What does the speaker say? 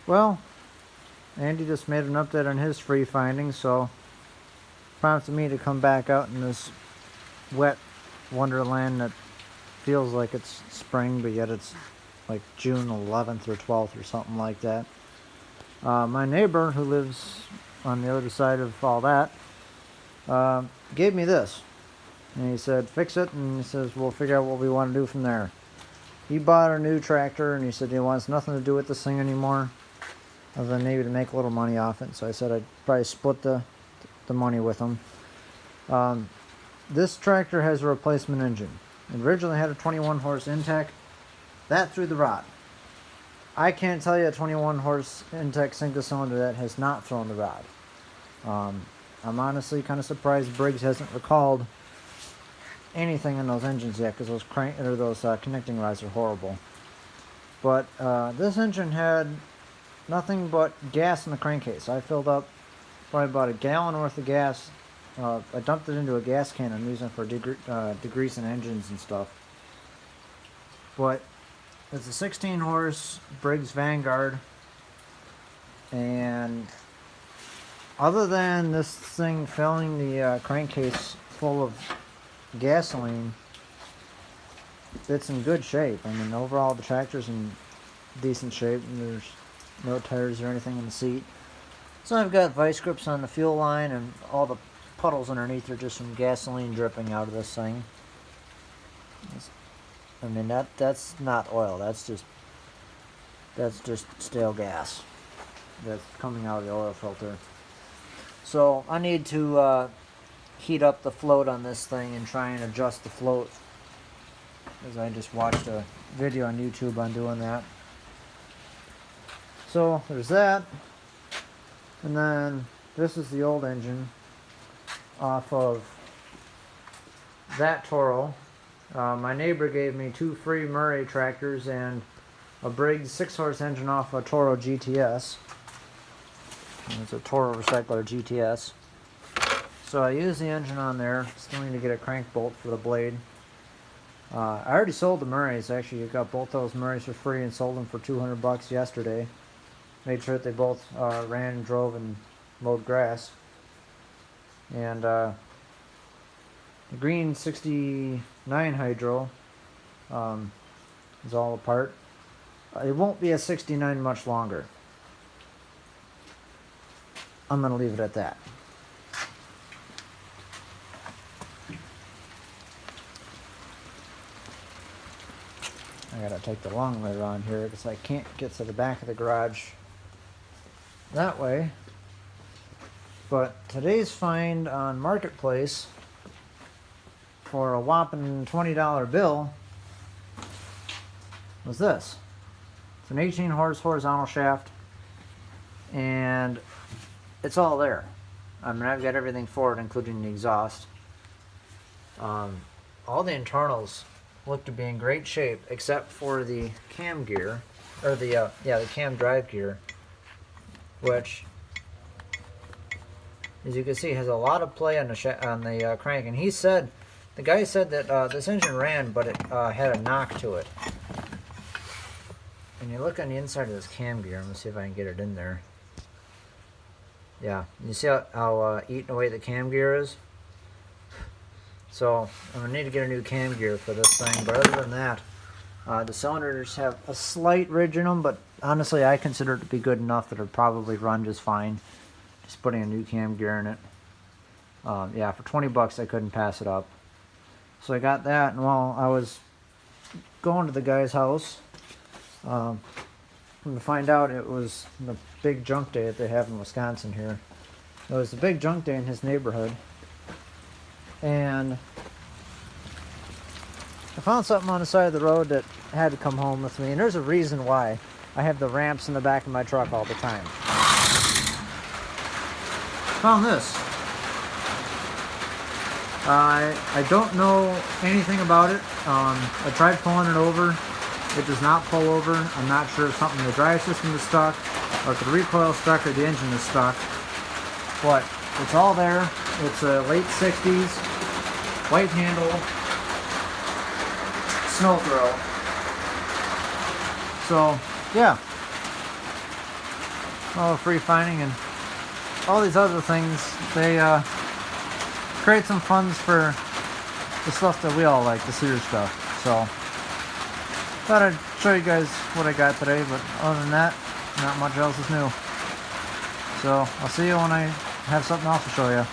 Well, Andy just made an update on his free findings, so prompted me to come back out in this wet wonderland that feels like it's spring, but yet it's like June 11th or 12th or something like that. My neighbor, who lives on the other side of all that, gave me this. And he said, fix it, and he says, we'll figure out what we want to do from there. He bought a new tractor, and he said he wants nothing to do with this thing anymore, other than maybe to make a little money off it. So I said I'd probably split the money with him. This tractor has a replacement engine. It originally had a 21 horse Intech. That threw the rod. I can't tell you a 21 horse Intech single cylinder that has not thrown the rod. I'm honestly kind of surprised Briggs hasn't recalled anything in those engines yet, because those connecting rods are horrible. But this engine had nothing but gas in the crankcase. I filled up probably about a gallon worth of gas. I dumped it into a gas can I'm using for degreasing engines and stuff. But it's a 16 horse Briggs Vanguard, and other than this thing filling the crankcase full of gasoline, it's in good shape. I mean, overall the tractor's in decent shape, and there's no tires or anything in the seat. So I've got vice grips on the fuel line, and all the puddles underneath are just some gasoline dripping out of this thing. I mean, that's not oil. That's just stale gas that's coming out of the oil filter. So I need to heat up the float on this thing and try and adjust the float, as I just watched a video on YouTube on doing that. So there's that. And then this is the old engine off of that Toro. My neighbor gave me 2 free Murray tractors and a Briggs 6-horse engine off a Toro GTS. It's a Toro Recycler GTS. So I used the engine on there. Still need to get a crank bolt for the blade. I already sold the Murrays. Actually, I got both those Murrays for free and sold them for $200 yesterday. Made sure that they both ran and drove and mowed grass. And the green 69 Hydro is all apart. It won't be a 69 much longer. I'm going to leave it at that. I gotta take the long way around here because I can't get to the back of the garage that way. But today's find on Marketplace for a whopping $20 bill was this. It's an 18 horse horizontal shaft, and it's all there. I mean, I've got everything for it, including the exhaust. All the internals look to be in great shape, except for the cam gear, or the cam drive gear, which, as you can see, has a lot of play on the crank. And the guy said that this engine ran, but it had a knock to it. And you look on the inside of this cam gear. I'm gonna see if I can get it in there. Yeah, you see how eaten away the cam gear is? So I'm going to need to get a new cam gear for this thing, but other than that, the cylinders have a slight ridge in them, but honestly I consider it to be good enough that it'll probably run just fine. Just putting a new cam gear in it. Yeah, for $20 I couldn't pass it up. So I got that, and while I was going to the guy's house, to find out it was the big junk day that they have in Wisconsin here. It was the big junk day in his neighborhood. And I found something on the side of the road that had to come home with me, and there's a reason why. I have the ramps in the back of my truck all the time. Found this. I don't know anything about it. I tried pulling it over. It does not pull over. I'm not sure if something in the drive system is stuck, or if the recoil is stuck, or the engine is stuck. But it's all there. It's a late 60s, white handle, snow throw. So, yeah. all the free finding and all these other things. They create some funds for the stuff that we all like, the serious stuff. So thought I'd show you guys what I got today, but other than that, not much else is new. So I'll see you when I have something else to show you.